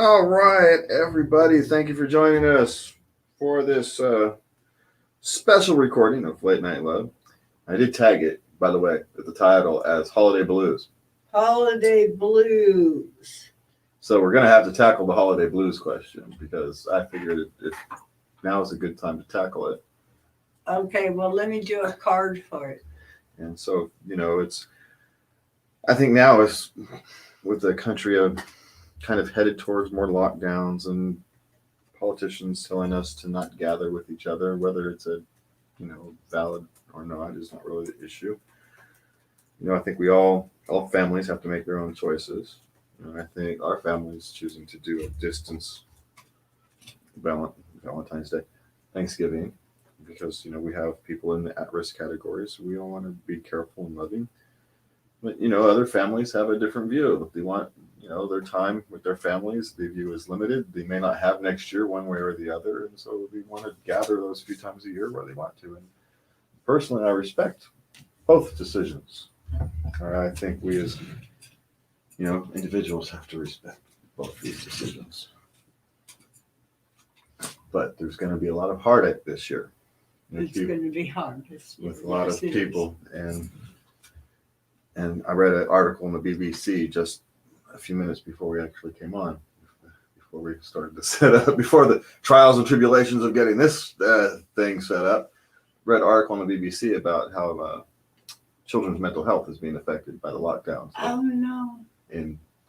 All right, everybody, thank you for joining us for this special recording of Late Night Love. I did tag it, by the way, at the title as Holiday Blues. Holiday blues. So we're going to have to tackle the Holiday Blues question because I figured now is a good time to tackle it. Okay, well, let me do a card for it. And so, I think now is with the country kind of headed towards more lockdowns and politicians telling us to not gather with each other, whether it's valid or not, is not really the issue. I think all families have to make their own choices. I think our family is choosing to do a distance Valentine's Day, Thanksgiving, because we have people in the at-risk categories. So we all want to be careful and loving. But other families have a different view. They want their time with their families. They view as limited. They may not have next year one way or the other, and so they want to gather those few times a year where they want to. And personally, I respect both decisions. I think we as individuals have to respect both these decisions. But there's going to be a lot of heartache this year. It's going to be hard with a lot of people, and I read an article in the BBC just a few minutes before we actually came on, before we started to set up, before the trials and tribulations of getting this thing set up. Read an article on the BBC about how children's mental health is being affected by the lockdowns. Oh no!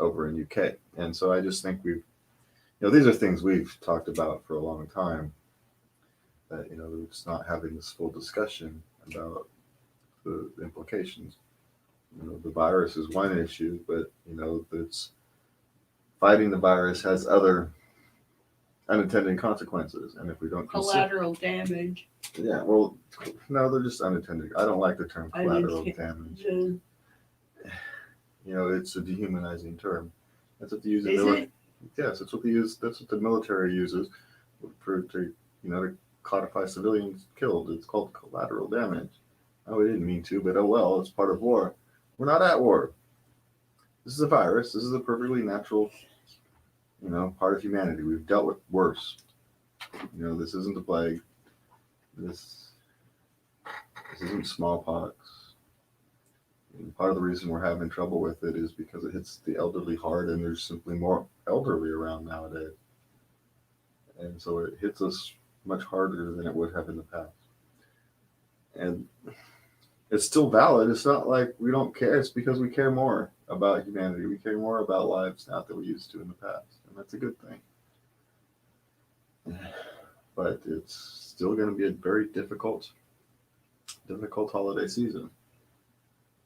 Over in UK, and so I just think these are things we've talked about for a long time. That we're just not having this full discussion about the implications. The virus is one issue, but it's fighting the virus has other unintended consequences, and if we don't collateral damage. Yeah, well, no, they're just unintended. I don't like the term collateral damage. It's a dehumanizing term. That's what they use in the Yes, that's what they use. That's what the military uses to codify civilians killed. It's called collateral damage. Oh, we didn't mean to, but oh well, it's part of war. We're not at war. This is a virus. This is a perfectly natural, part of humanity. We've dealt with worse. This isn't a plague. This isn't smallpox. And part of the reason we're having trouble with it is because it hits the elderly hard, and there's simply more elderly around nowadays. And so it hits us much harder than it would have in the past. And it's still valid. It's not like we don't care. It's because we care more about humanity. We care more about lives now than we used to in the past. And that's a good thing. But it's still going to be a very difficult holiday season.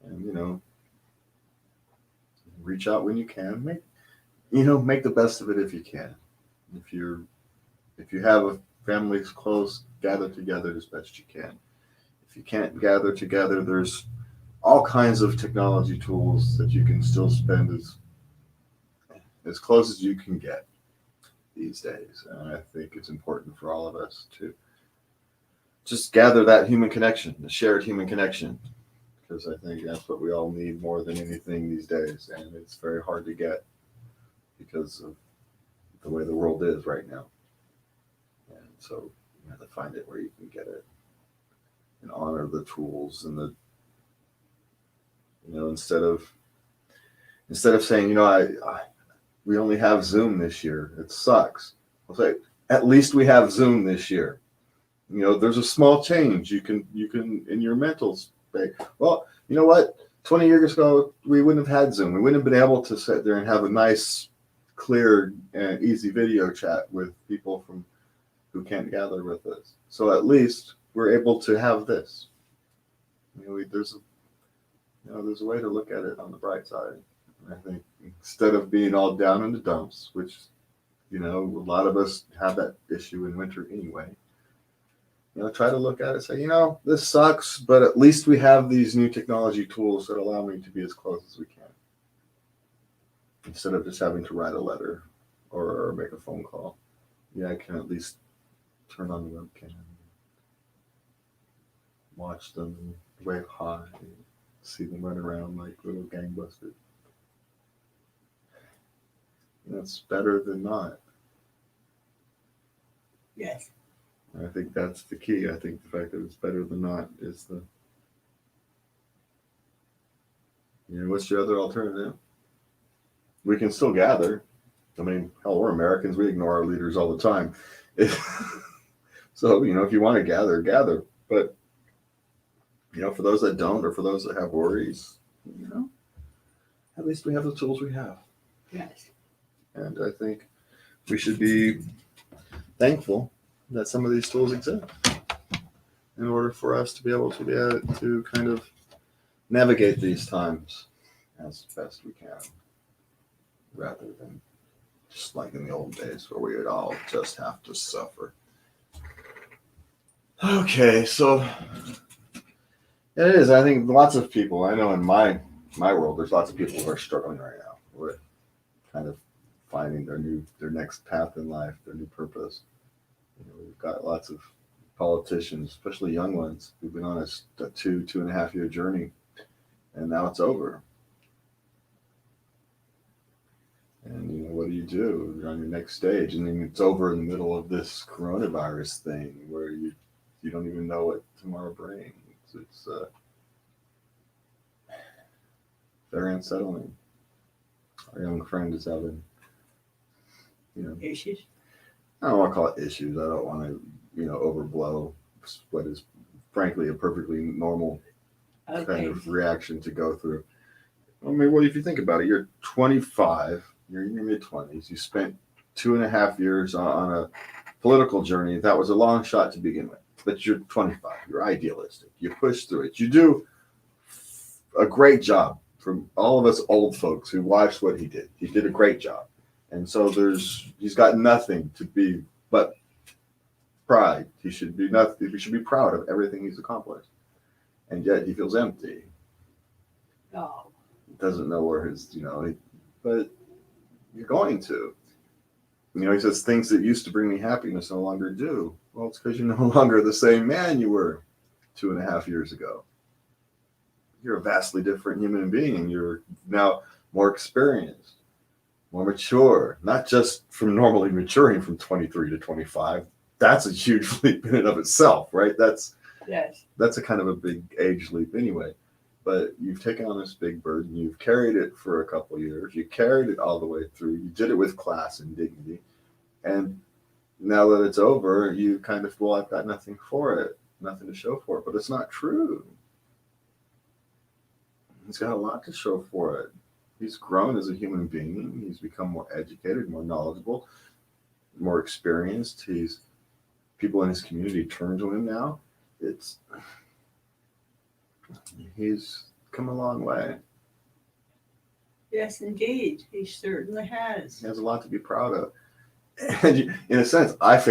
And, reach out when you can. Make the best of it if you can. If you have a family close, gather together as best you can. If you can't gather together, there's all kinds of technology tools that you can still spend as close as you can get these days. And I think it's important for all of us to just gather that human connection, the shared human connection, because I think that's what we all need more than anything these days. And it's very hard to get because of the way the world is right now. And so you have to find it where you can get it and honor the tools and the, instead of saying, we only have Zoom this year. It sucks. I'll say, at least we have Zoom this year. There's a small change you can in your mental space. Well, you know what? 20 years ago, we wouldn't have had Zoom. We wouldn't have been able to sit there and have a nice, clear, and easy video chat with people who can't gather with us. So at least we're able to have this. There's a way to look at it on the bright side. I think instead of being all down in the dumps, which a lot of us have that issue in winter anyway. Try to look at it and say, this sucks, but at least we have these new technology tools that allow me to be as close as we can. Instead of just having to write a letter or make a phone call. I can at least turn on the webcam, watch them wave high, see them run around like little gangbusters. That's better than not. Yes. And I think that's the key. I think the fact that it's better than not is the. What's your other alternative? We can still gather. I mean, hell, we're Americans. We ignore our leaders all the time. So, if you want to gather, gather. But, for those that don't, or for those that have worries, at least we have the tools we have. Yes. And I think we should be thankful that some of these tools exist in order for us to be able to kind of navigate these times as best we can, rather than just like in the old days where we would all just have to suffer. Okay, so it is. I think lots of people, I know in my world, there's lots of people who are struggling right now with kind of finding their next path in life, their new purpose. We've got lots of politicians, especially young ones, who've been on a 2.5 year journey, and now it's over. And what do? You're on your next stage, and then it's over in the middle of this coronavirus thing where you don't even know what tomorrow brings. It's very unsettling. Our young friend is having, Issues. I don't want to call it issues. I don't want to, overblow what is frankly a perfectly normal kind of reaction to go through. I mean, well, if you think about it, you're 25, you're in your mid-20s, you spent 2.5 years on a political journey that was a long shot to begin with, but you're 25, you're idealistic, you push through it, you do a great job. From all of us old folks who watched what he did a great job. And so he's got nothing to be but pride. He should be proud of everything he's accomplished. And yet he feels empty. Oh. Doesn't know where but you're going to. He says things that used to bring me happiness no longer do. Well, it's because you're no longer the same man you were 2.5 years ago. You're a vastly different human being. You're now more experienced, more mature, not just from normally maturing from 23 to 25. That's a huge leap in and of itself, right? That's a kind of a big age leap anyway. But you've taken on this big burden. You've carried it for a couple of years. You carried it all the way through. You did it with class and dignity. And now that it's over, you kind of, well, I've got nothing for it, nothing to show for it. But it's not true. He's got a lot to show for it. He's grown as a human being. He's become more educated, more knowledgeable, more experienced. People in his community turn to him now. He's come a long way. Yes, indeed. He certainly has. He has a lot to be proud of. And in a sense, I have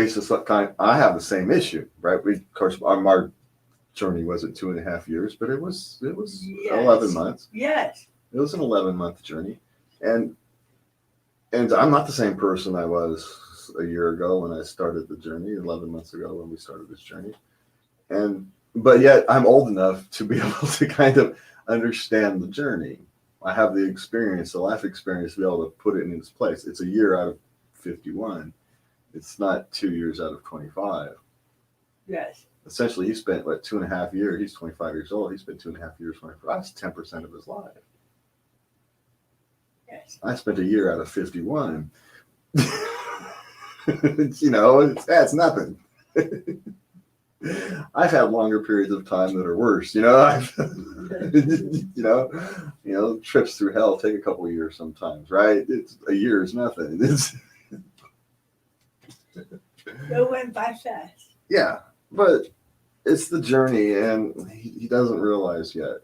the same issue, right? Of course, our journey wasn't 2.5 years, but it was Yes. 11 months. Yes. It was an 11-month journey. And I'm not the same person I was a year ago when I started the journey, 11 months ago when we started this journey. But yet I'm old enough to be able to kind of understand the journey. I have the experience, the life experience to be able to put it in its place. It's a year out of 51. It's not 2 years out of 25. Yes. Essentially, he spent 2.5 years. He's 25 years old. He spent 2.5 years, 25. That's 10% of his life. Yes. I spent a year out of 51. It's nothing. I've had longer periods of time that are worse. Trips through hell take a couple of years sometimes, right? A year is nothing. It went by fast. Yeah, but it's the journey, and he doesn't realize yet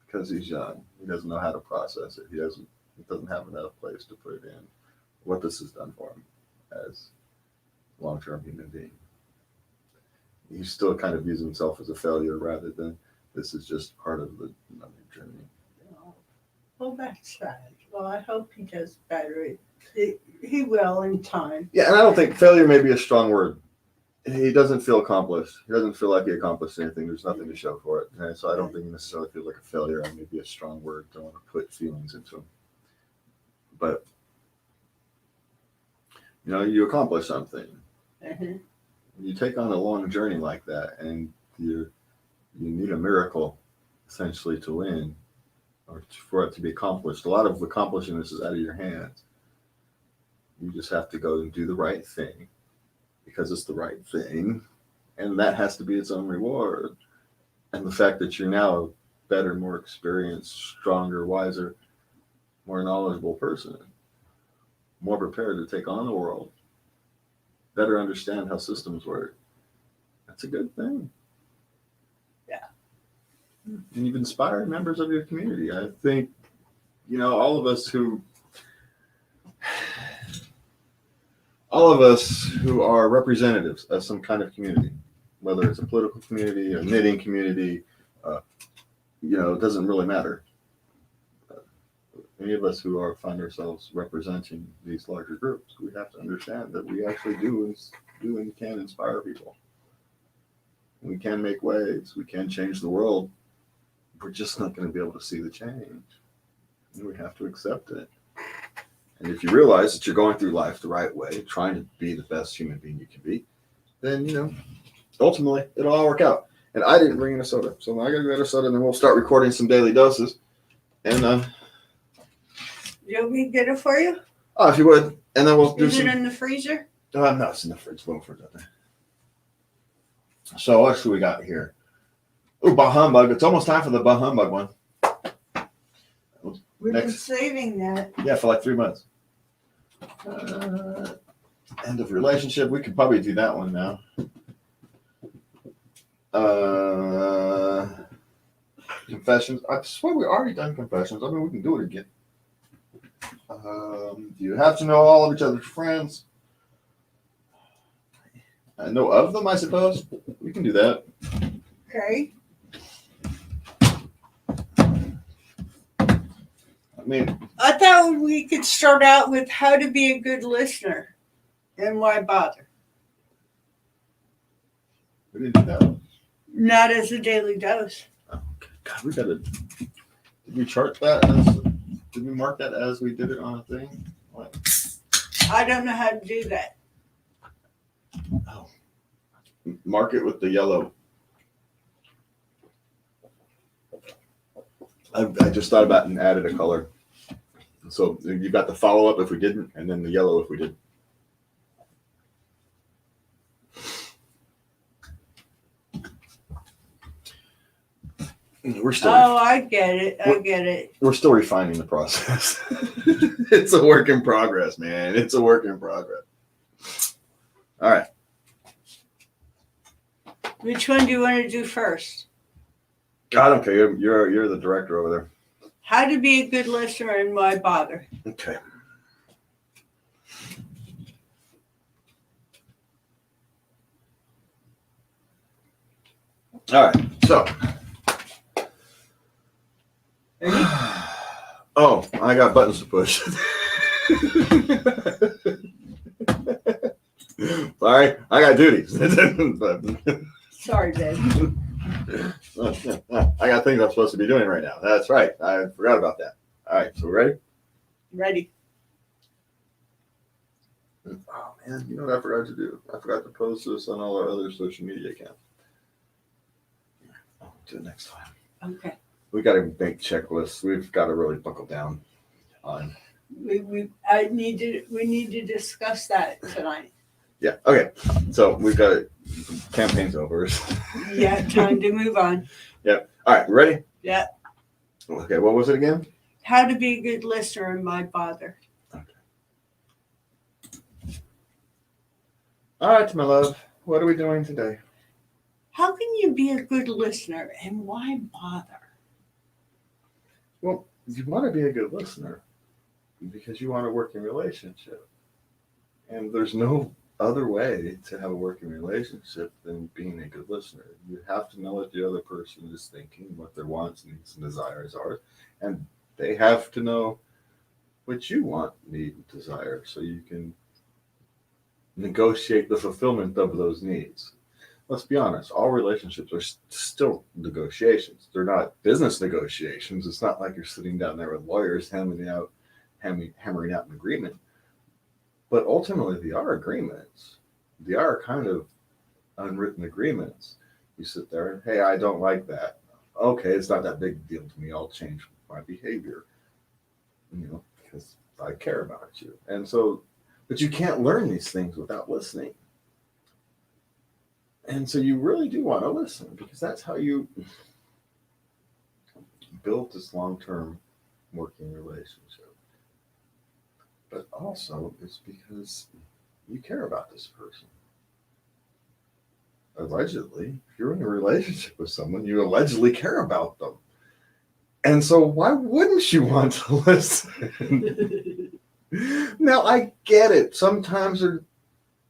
because he's young. He doesn't know how to process it. He doesn't have enough place to put it in. What this has done for him as a long-term human being. He still kind of views himself as a failure rather than this is just part of the journey. Well, that's sad. Well, I hope he does better. He will in time. Yeah, and I don't think failure may be a strong word. He doesn't feel accomplished. He doesn't feel like he accomplished anything. There's nothing to show for it. And so I don't think he necessarily feels like a failure. That may be a strong word. Don't want to put feelings into him. But you accomplish something. Uh-huh. You take on a long journey like that, and you need a miracle essentially to win or for it to be accomplished. A lot of accomplishing this is out of your hands. You just have to go and do the right thing because it's the right thing, and that has to be its own reward. And the fact that you're now a better, more experienced, stronger, wiser, more knowledgeable person, more prepared to take on the world, better understand how systems work. That's a good thing. Yeah. And you've inspired members of your community. I think, all of us who are representatives of some kind of community, whether it's a political community, a knitting community, it doesn't really matter. Any of us who find ourselves representing these larger groups, we have to understand that we actually do and can inspire people. We can make waves. We can change the world. We're just not going to be able to see the change. And we have to accept it. And if you realize that you're going through life the right way, trying to be the best human being you can be, then, ultimately, it'll all work out. And I didn't bring in a soda. So I got to go get a soda, and then we'll start recording some daily doses. And, You want me to get it for you? oh, if you would. And then we'll do Is some. it in the freezer? No, it's in the fridge. Little fridge out there. So what else do we got here? Oh, bah humbug. It's almost time for the bah humbug one. We've been Next. saving that. Yeah, for like 3 months. End of relationship. We could probably do that one now. Confessions. I swear we already done confessions. I mean, we can do it again. You have to know all of each other's friends. I know of them, I suppose. We can do that. Okay. I mean, I thought we could start out with how to be a good listener and why bother. we didn't do that one. Not as a daily dose. Oh, okay. God, we gotta. Did we chart that? Did we mark that as we did it on a thing? What? I don't know how to do that. Oh. Mark it with the yellow. I just thought about it and added a color. So you got the follow up if we didn't, and then the yellow if we did. We're still Oh, I get it. I get it. we're still refining the process. It's a work in progress, man. It's a work in progress. All right. Which one do you want to do first? I don't care. You're the director over there. How to be a good listener and why bother? Okay. All right. So. Oh, I got buttons to push. Sorry, I got duties. Sorry, babe. I got things I'm supposed to be doing right now. That's right. I forgot about that. All right, so ready? Ready. Oh man, you know what I forgot to do? I forgot to post this on all our other social media accounts. I'll do it next time. Okay. We got to make checklists. We've got to really buckle down on. We need to discuss that tonight. Yeah. Okay. So we've got campaign's over. Yeah, time to move on. Yep. All right. Ready? Yeah. Okay. What was it again? How to be a good listener and why bother? Okay. All right, my love. What are we doing today? How can you be a good listener and why bother? Well, you want to be a good listener because you want a working relationship. And there's no other way to have a working relationship than being a good listener. You have to know what the other person is thinking, what their wants, needs, and desires are. And they have to know what you want, need, and desire so you can negotiate the fulfillment of those needs. Let's be honest, all relationships are still negotiations. They're not business negotiations. It's not like you're sitting down there with lawyers hammering out an agreement. But ultimately, they are agreements. They are kind of unwritten agreements. You sit there and, hey, I don't like that. Okay, it's not that big a deal to me. I'll change my behavior, because I care about you. And so, but you can't learn these things without listening. And so you really do want to listen, because that's how you build this long-term working relationship. But also, it's because you care about this person. Allegedly, if you're in a relationship with someone, you allegedly care about them. And so why wouldn't you want to listen? Now, I get it. Sometimes they're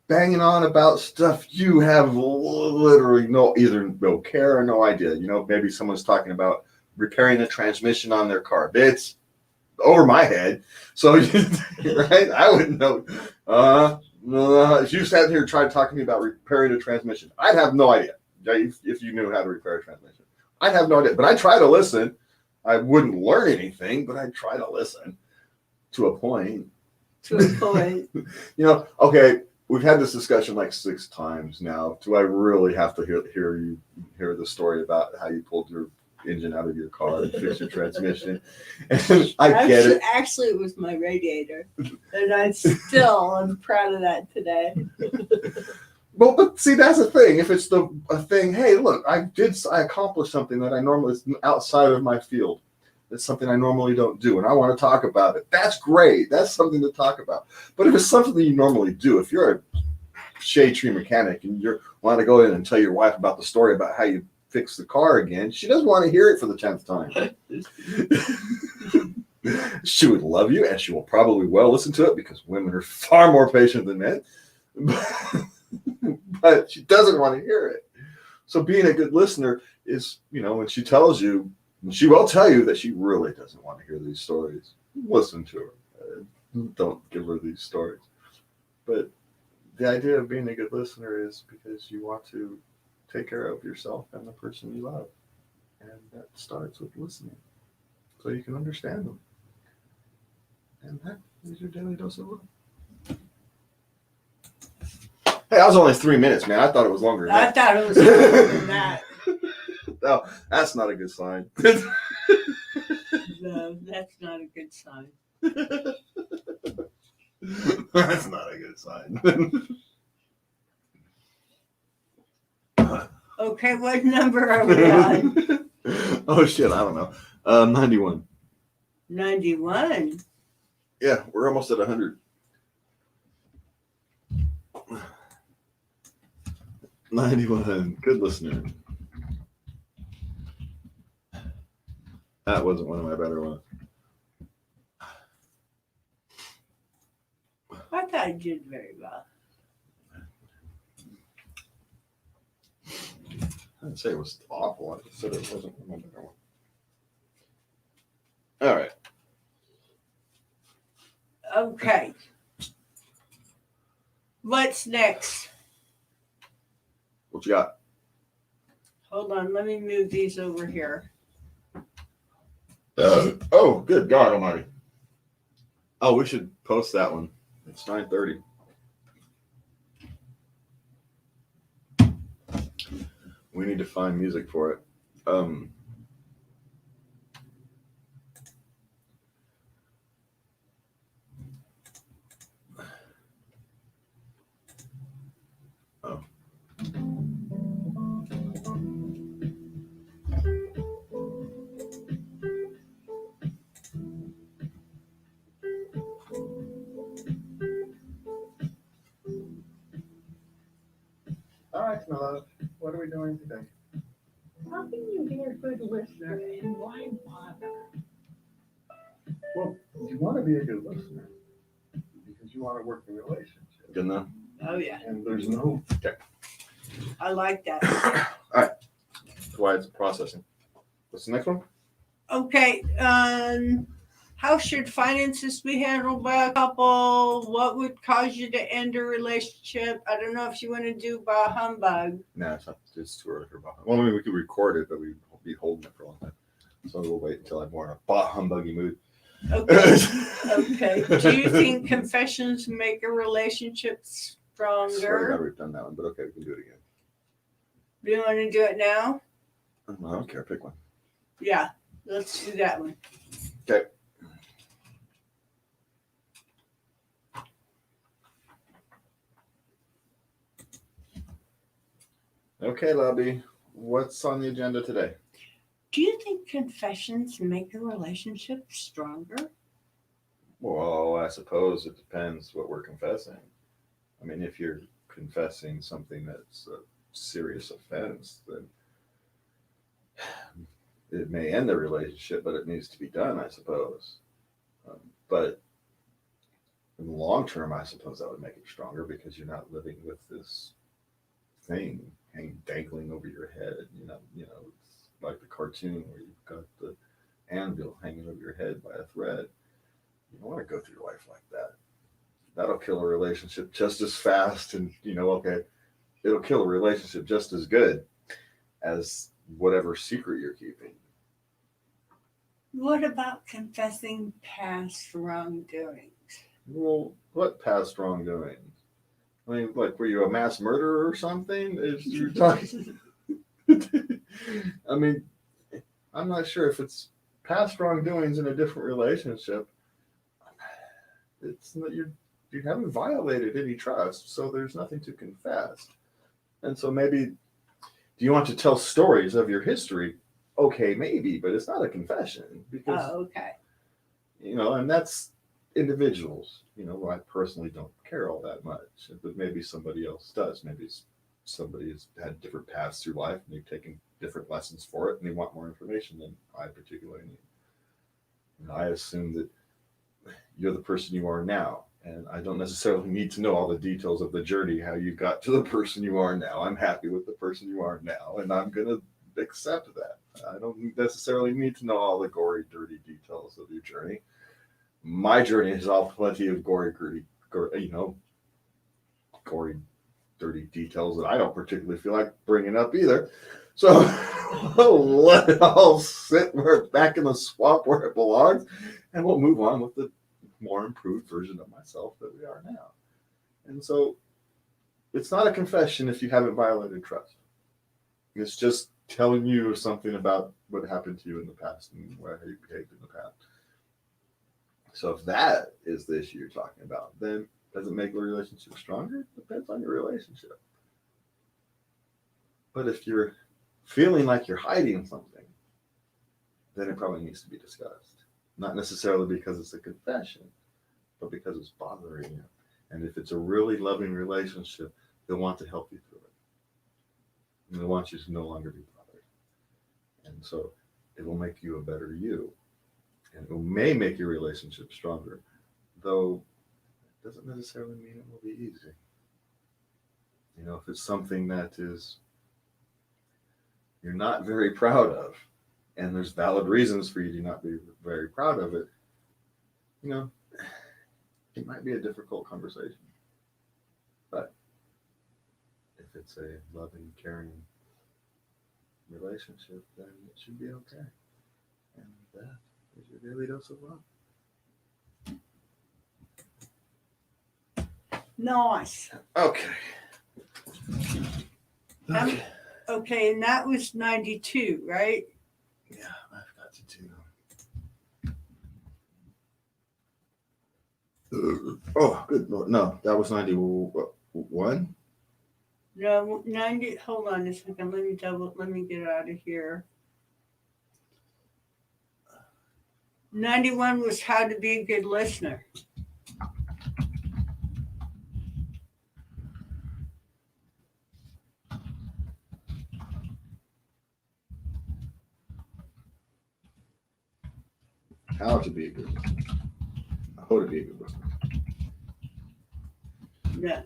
banging on about stuff you have literally either no care or no idea. Maybe someone's talking about repairing the transmission on their car. It's over my head. So, right? I wouldn't know. If you sat here and tried to talk to me about repairing a transmission, I'd have no idea if you knew how to repair a transmission. I'd have no idea. But I try to listen. I wouldn't learn anything, but I try to listen to a point. To a point. Okay, we've had this discussion like 6 times now. Do I really have to hear the story about how you pulled your engine out of your car and fixed your transmission? And I get it. Actually, it was my radiator, and I'm proud of that today. Well, but see, that's the thing. If it's a thing, hey, look, I accomplished something that I normally is outside of my field. It's something I normally don't do, and I want to talk about it. That's great. That's something to talk about. But if it's something that you normally do, if you're a shade tree mechanic and you want to go in and tell your wife about the story about how you fix the car again, she doesn't want to hear it for the 10th time. She would love you, and she will probably listen to it, because women are far more patient than men. But she doesn't want to hear it. So being a good listener is, when she tells you, she will tell you that she really doesn't want to hear these stories. Listen to her. Don't give her these stories. But the idea of being a good listener is because you want to take care of yourself and the person you love. And that starts with listening, so you can understand them. And that is your daily dose of love. Hey, that was only 3 minutes, man. I thought it was longer than that. I thought it was longer than that. No, that's not a good sign. No, that's not a good sign. That's not a good sign. Okay, what number are we on? Oh, shit, I don't know. 91. 91. Yeah, we're almost at 100. 91. Good listener. That wasn't one of my better ones. I thought you did very well. I didn't say it was awful. I just said it wasn't one of my better ones. All right. Okay. What's next? What you got? Hold on, let me move these over here. Oh, good God Almighty! Oh, we should post that one. It's 9:30. We need to find music for it. Oh. All right, my love. What are we doing today? How can you be a good listener and why bother? Well, you want to be a good listener because you want to work in relationships. Good enough. Oh, yeah. And there's no. Okay. I like that. All right. That's why it's processing. What's the next one? Okay. How should finances be handled by a couple? What would cause you to end a relationship? I don't know if you want to do bah humbug. No, it's not. It's too early for bah. Well, I mean, we could record it, but we'd be holding it for a long time. So we'll wait until I'm more in a bah humbuggy mood. Okay. Okay. Do you think confessions make a relationship I swear to God, stronger? we've done that one, but okay, we can do it again. Do you want to do it now? I don't care. Pick one. Yeah, let's do that one. Okay. Okay, Lobby. What's on the agenda today? Do you think confessions make a relationship stronger? Well, I suppose it depends what we're confessing. I mean, if you're confessing something that's a serious offense, then it may end the relationship, but it needs to be done, I suppose. But in the long term, I suppose that would make it stronger because you're not living with this thing dangling over your head. It's like the cartoon where you've got the anvil hanging over your head by a thread. You don't want to go through life like that. That'll kill a relationship just as fast, and okay, it'll kill a relationship just as good as whatever secret you're keeping. What about confessing past wrongdoings? Well, what past wrongdoings? I mean, like, were you a mass murderer or something? If you're talking, I mean, I'm not sure if it's past wrongdoings in a different relationship. It's not, you haven't violated any trust, so there's nothing to confess. And so maybe, do you want to tell stories of your history? Okay, maybe, but it's not a confession because okay. And that's individuals. I personally don't care all that much, but maybe somebody else does. Maybe somebody has had different paths through life and they've taken different lessons for it and they want more information than I particularly need. I assume that you're the person you are now, and I don't necessarily need to know all the details of the journey, how you got to the person you are now. I'm happy with the person you are now, and I'm going to accept that. I don't necessarily need to know all the gory, dirty details of your journey. My journey is all plenty of gory, dirty details that I don't particularly feel like bringing up either. So let it all sit back in the swamp where it belongs, and we'll move on with the more improved version of myself that we are now. And so it's not a confession if you haven't violated trust. It's just telling you something about what happened to you in the past and how you behaved in the past. So if that is the issue you're talking about, then does it make the relationship stronger? It depends on your relationship. But if you're feeling like you're hiding something, then it probably needs to be discussed. Not necessarily because it's a confession, but because it's bothering you. And if it's a really loving relationship, they'll want to help you through it. And they want you to no longer be bothered. And so it will make you a better you. And it may make your relationship stronger, though it doesn't necessarily mean it will be easy. If it's something that is you're not very proud of, and there's valid reasons for you to not be very proud of it, it might be a difficult conversation. But if it's a loving, caring relationship, then it should be okay. And that is your daily dose of love. Nice. Okay. Okay, and that was 92, right? Yeah, I've got to do. Oh, good Lord. No, that was 91. No, 90. Hold on a second. Let me get out of here. 91 was how to be a good listener. How to be a good listener. How to be a good listener. Yeah.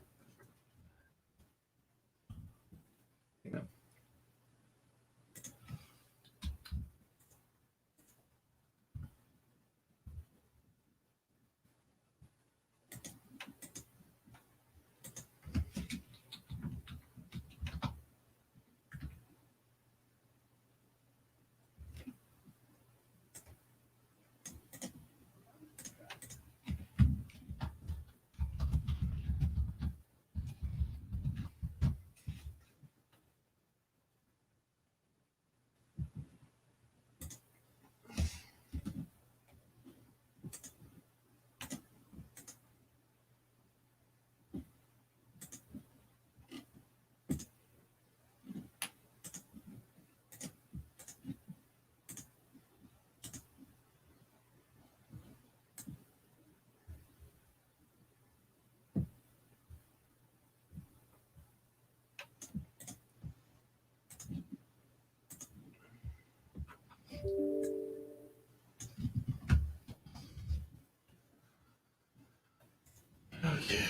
Okay.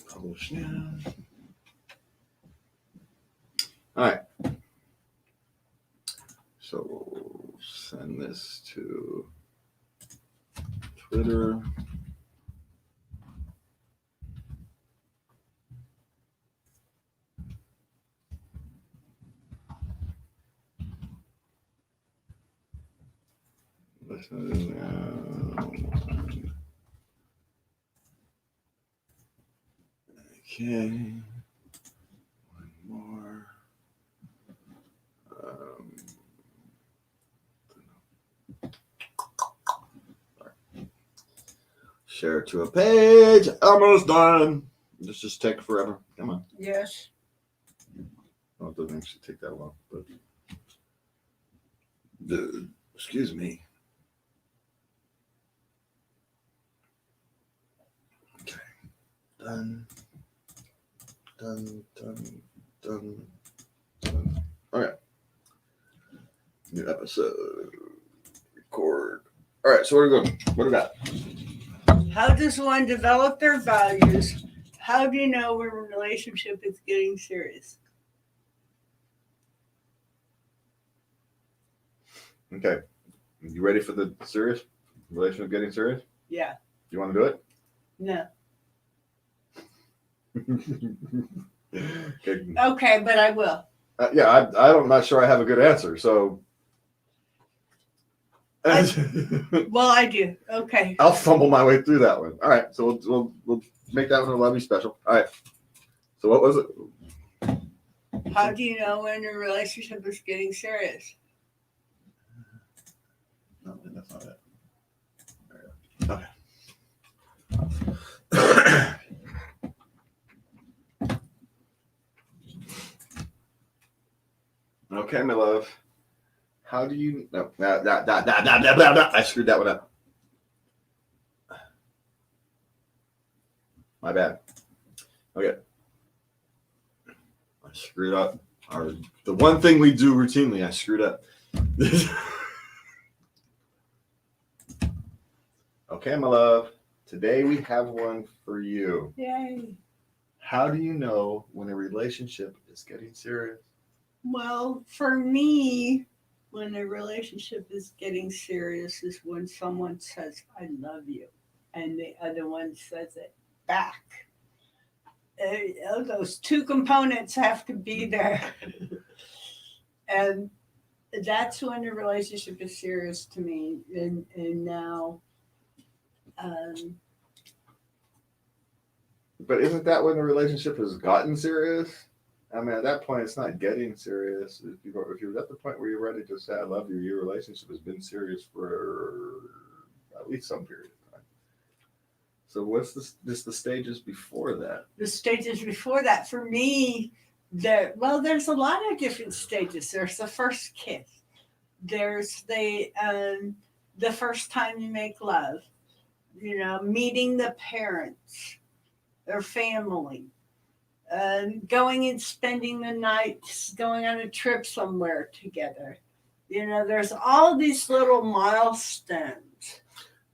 Publish now. All right. So we'll send this to Twitter. Listen now. Okay. One more. Share to a page. Almost done. This just take forever. Come on. Yes. Well, it doesn't actually take that long, but excuse me. Okay. Done. Done. Okay. New episode. Record. All right. So what are we going? What do we got? How does one develop their values? How do you know when a relationship is getting serious? Okay. You ready for the serious relationship getting serious? Yeah. You want to do it? No. Okay. Okay, but I will. Yeah, I'm not sure I have a good answer. So. Well, I do. Okay. I'll fumble my way through that one. All right, so we'll make that one a Love You special. All right. So what was it? How do you know when a relationship is getting serious? No, that's not it. Okay. Okay, my love. How do you? No, I screwed that one up. My bad. Okay. I screwed up. The one thing we do routinely, I screwed up. Okay, my love. Today we have one for you. Yay. How do you know when a relationship is getting serious? Well, for me, when a relationship is getting serious is when someone says, I love you, and the other one says it back. Those two components have to be there. And that's when the relationship is serious to me. And now, but isn't that when the relationship has gotten serious? I mean, at that point, it's not getting serious. If you're at the point where you're ready to say I love you, your relationship has been serious for at least some period of time. So what's the stages before that? the stages before that, for me, there's a lot of different stages. There's the first kiss. There's the first time you make love. Meeting the parents, their family. Going and spending the night, going on a trip somewhere together. There's all these little milestones.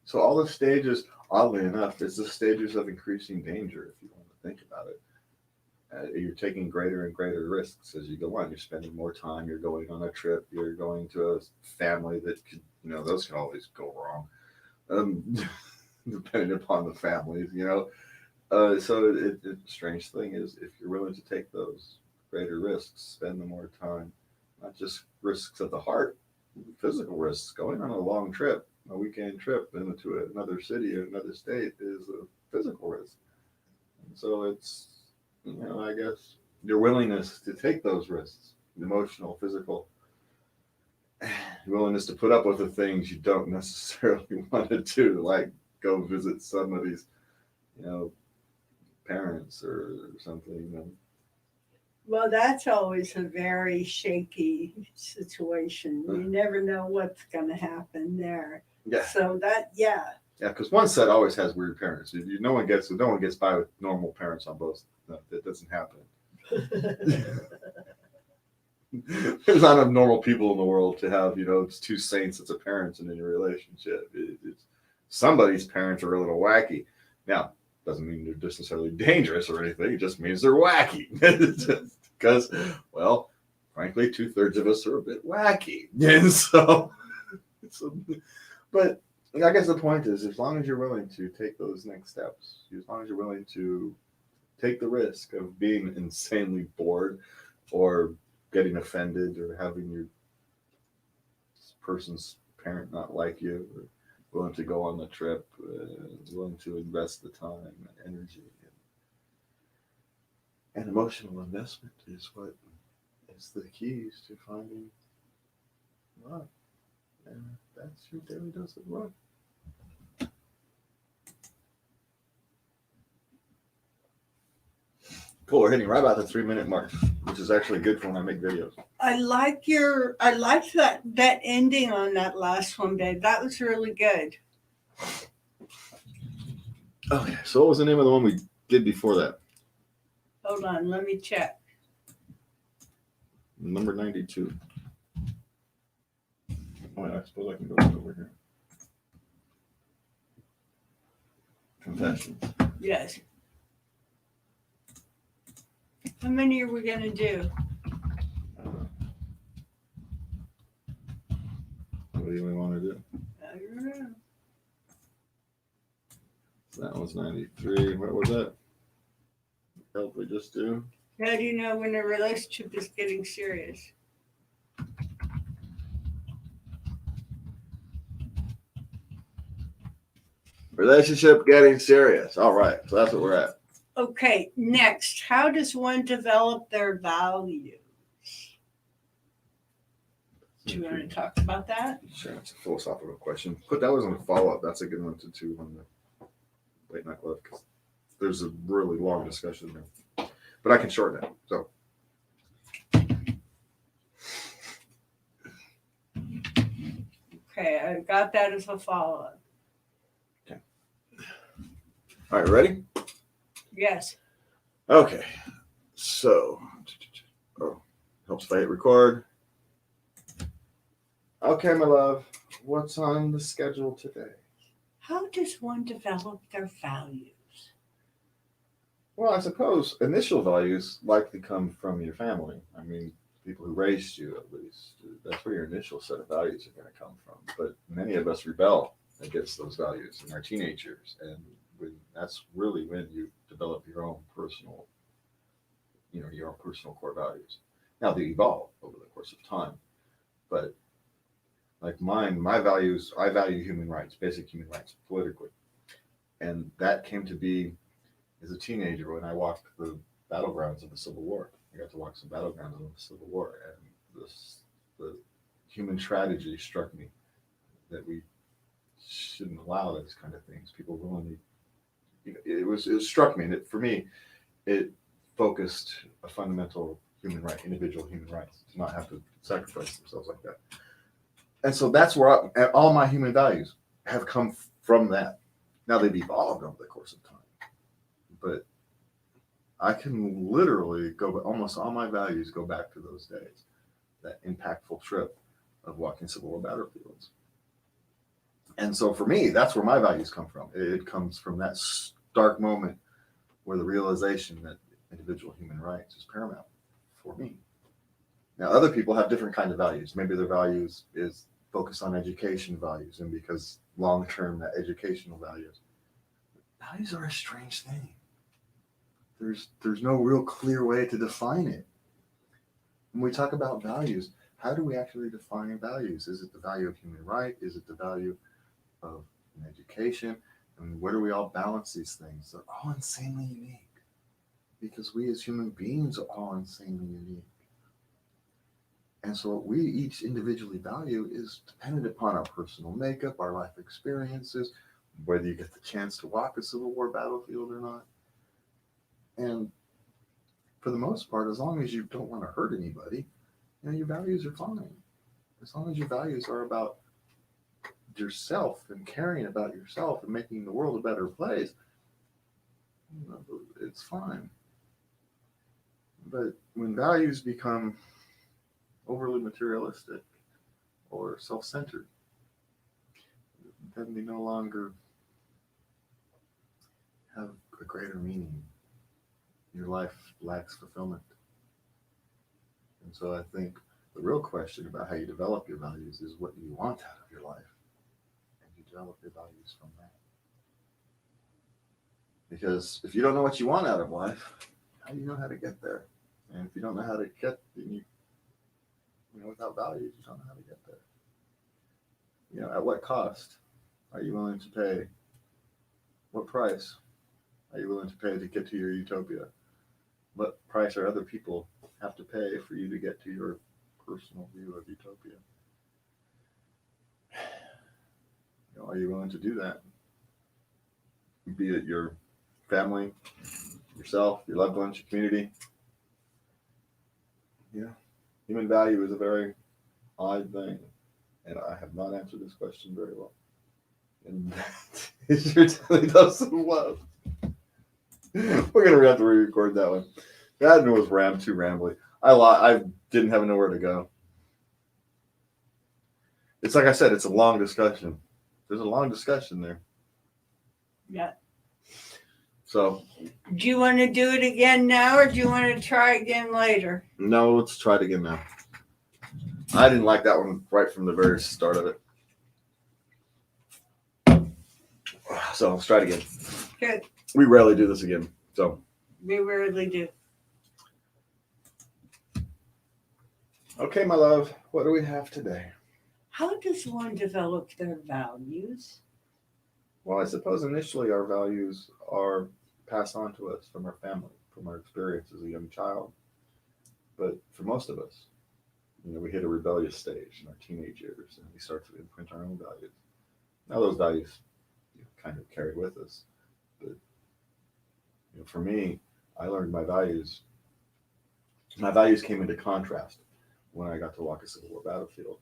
So all the stages, oddly enough, is the stages of increasing danger, if you want to think about it. You're taking greater and greater risks as you go on. You're spending more time. You're going on a trip. You're going to a family that could, those can always go wrong, depending upon the families, So the strange thing is, if you're willing to take those greater risks, spend the more time, not just risks of the heart, physical risks. Going on a long trip, a weekend trip into another city or another state is a physical risk. And so it's, I guess your willingness to take those risks, emotional, physical, willingness to put up with the things you don't necessarily want to do, like go visit somebody's, parents or something. Well, that's always a very shaky situation. You never know what's going to happen there. Yeah. So yeah, because one set always has weird parents. No one gets by with normal parents on both. No, that doesn't happen. There's not enough normal people in the world to have it's two saints as a parents in a relationship. It's somebody's parents are a little wacky. Now, Doesn't mean they're just necessarily dangerous or anything. It just means they're wacky. Because, well, frankly, 2/3 of us are a bit wacky. And but I guess the point is, as long as you're willing to take those next steps, as long as you're willing to take the risk of being insanely bored or getting offended or having your person's parent not like you, or willing to go on the trip, willing to invest the time and energy and emotional investment is what is the keys to finding love. And that's your daily dose of love. Cool, we're hitting right about the 3-minute mark, which is actually good for when I make videos. I liked that ending on that last one, babe. That was really good. Okay, so what was the name of the one we did before that? Hold on, let me check. Number 92. Oh, I suppose I can go back over here. Confessions. Yes. How many are we going to do? What do you want to do? I don't know. So that was 93. What was that? What else we just do? How do you know when a relationship is getting serious? Relationship getting serious. All right, so that's what we're at. Okay, next, how does one develop their values? Do you want to talk about that? Sure, it's a philosophical question. Put that was on a follow-up. That's a good one to do on the late night love, because there's a really long discussion there. But I can shorten it. So Okay, I got that as a follow-up. okay. All right, ready? Yes. Okay. So helps if I hit record. Okay, my love. What's on the schedule today? How does one develop their values? Well, I suppose initial values likely come from your family. I mean, people who raised you, at least. That's where your initial set of values are going to come from. But many of us rebel against those values in our teenagers. And that's really when you develop your own personal, your own personal core values. Now, they evolve over the course of time. But like mine, my values, I value human rights, basic human rights politically. And that came to be as a teenager when I walked the battlegrounds of the Civil War. I got to walk some battlegrounds of the Civil War, and the human tragedy struck me that we shouldn't allow those kind of things. People willingly, it struck me, and for me, it focused a fundamental human right, individual human rights, to not have to sacrifice themselves like that. And so that's where all my human values have come from that. Now they've evolved over the course of time, but I can literally go, almost all my values go back to those days, that impactful trip of walking Civil War battlefields. And so for me, that's where my values come from. It comes from that stark moment where the realization that individual human rights is paramount for me. Now, other people have different kinds of values. Maybe their values is focused on education values, and because long-term, that educational values are a strange thing. There's no real clear way to define it. When we talk about values, how do we actually define values? Is it the value of human right? Is it the value of an education? And where do we all balance these things? They're all insanely unique, because we as human beings are all insanely unique. And so what we each individually value is dependent upon our personal makeup, our life experiences, whether you get the chance to walk a Civil War battlefield or not. And for the most part, as long as you don't want to hurt anybody, your values are fine. As long as your values are about yourself and caring about yourself and making the world a better place, it's fine. But when values become overly materialistic or self-centered, then they no longer have a greater meaning. Your life lacks fulfillment. And so I think the real question about how you develop your values is what do you want out of your life? And you develop your values from that. Because if you don't know what you want out of life, how do you know how to get there? And if you don't know how to get, then without values, you don't know how to get there. At what cost are you willing to pay? What price are you willing to pay to get to your utopia? What price are other people have to pay for you to get to your personal view of utopia? Are you willing to do that? Be it your family, yourself, your loved ones, your community. Human value is a very odd thing, and I have not answered this question very well. And that is your daily dose of love. We're gonna have to re-record that one. That was too rambly. I didn't have nowhere to go. It's like I said, it's a long discussion. There's a long discussion there. Yeah. So. Do you want to do it again now, or do you want to try again later? No, let's try it again now. I didn't like that one right from the very start of it. So let's try it again. Good. We rarely do this again. So. We rarely do. Okay, my love. What do we have today? How does one develop their values? Well, I suppose initially our values are passed on to us from our family, from our experience as a young child. But for most of us, we hit a rebellious stage in our teenage years, and we start to imprint our own values. Now those values kind of carry with us. But for me, I learned my values. My values came into contrast when I got to walk a Civil War battlefield.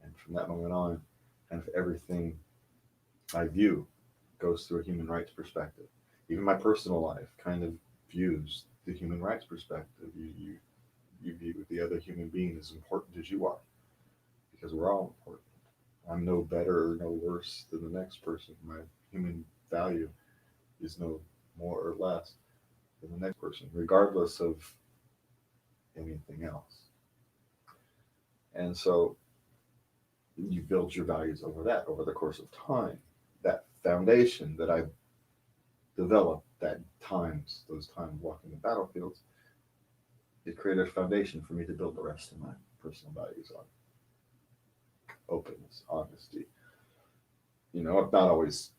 And from that moment on, kind of everything I view goes through a human rights perspective. Even my personal life kind of views the human rights perspective. You view the other human being as important as you are, because we're all important. I'm no better or no worse than the next person. My human value is no more or less than the next person, regardless of anything else. And so you build your values over the course of time. That foundation that I developed those times walking the battlefields, it created a foundation for me to build the rest of my personal values on. Openness, honesty. I've not always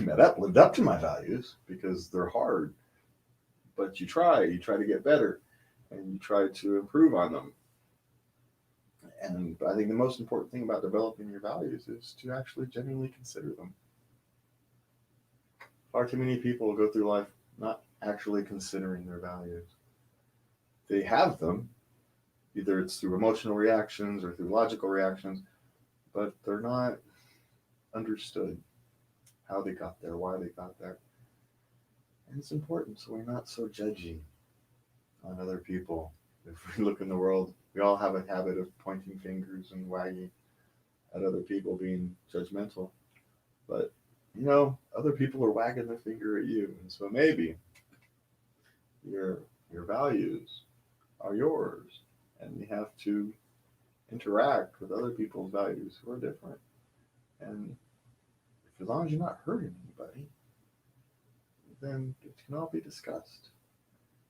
lived up to my values because they're hard, but you try to get better, and you try to improve on them. And I think the most important thing about developing your values is to actually genuinely consider them. Far too many people go through life not actually considering their values. They have them, either it's through emotional reactions or through logical reactions, but they're not understood how they got there, why they got there. And it's important so we're not so judgy on other people. If we look in the world, we all have a habit of pointing fingers and wagging at other people, being judgmental. But, other people are wagging their finger at you. And so maybe your values are yours, and you have to interact with other people's values who are different. And as long as you're not hurting anybody, then it can all be discussed.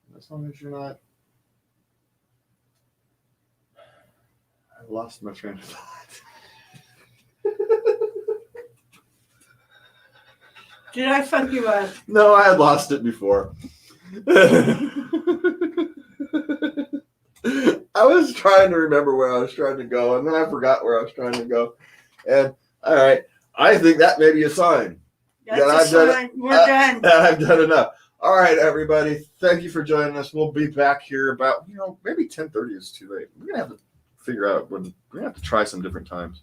And as long as you're not... I lost my train of thought. Did I fuck you up? No, I had lost it before. I was trying to remember where I was trying to go, and then I forgot where I was trying to go. And all right, I think that may be a sign. That's a sign. We're done. I've done enough. All right, everybody. Thank you for joining us. We'll be back here about, maybe 10:30 is too late. We're gonna have to figure out we're gonna have to try some different times.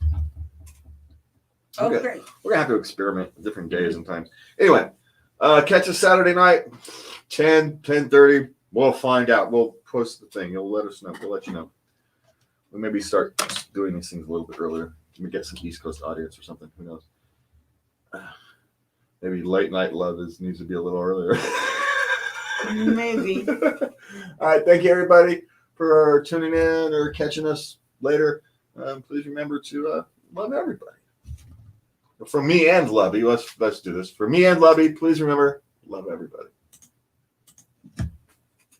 Okay. We're gonna have to experiment with different days and times. Anyway, catch us Saturday night, 10:30. We'll find out. We'll post the thing. You'll let us know. We'll let you know. We'll maybe start doing these things a little bit earlier. We get some East Coast audience or something. Who knows? Maybe late night love needs to be a little earlier. Maybe. All right. Thank you, everybody, for tuning in or catching us later. Please remember to love everybody. From me and Lovey, let's do this. For me and Lovey, please remember, love everybody.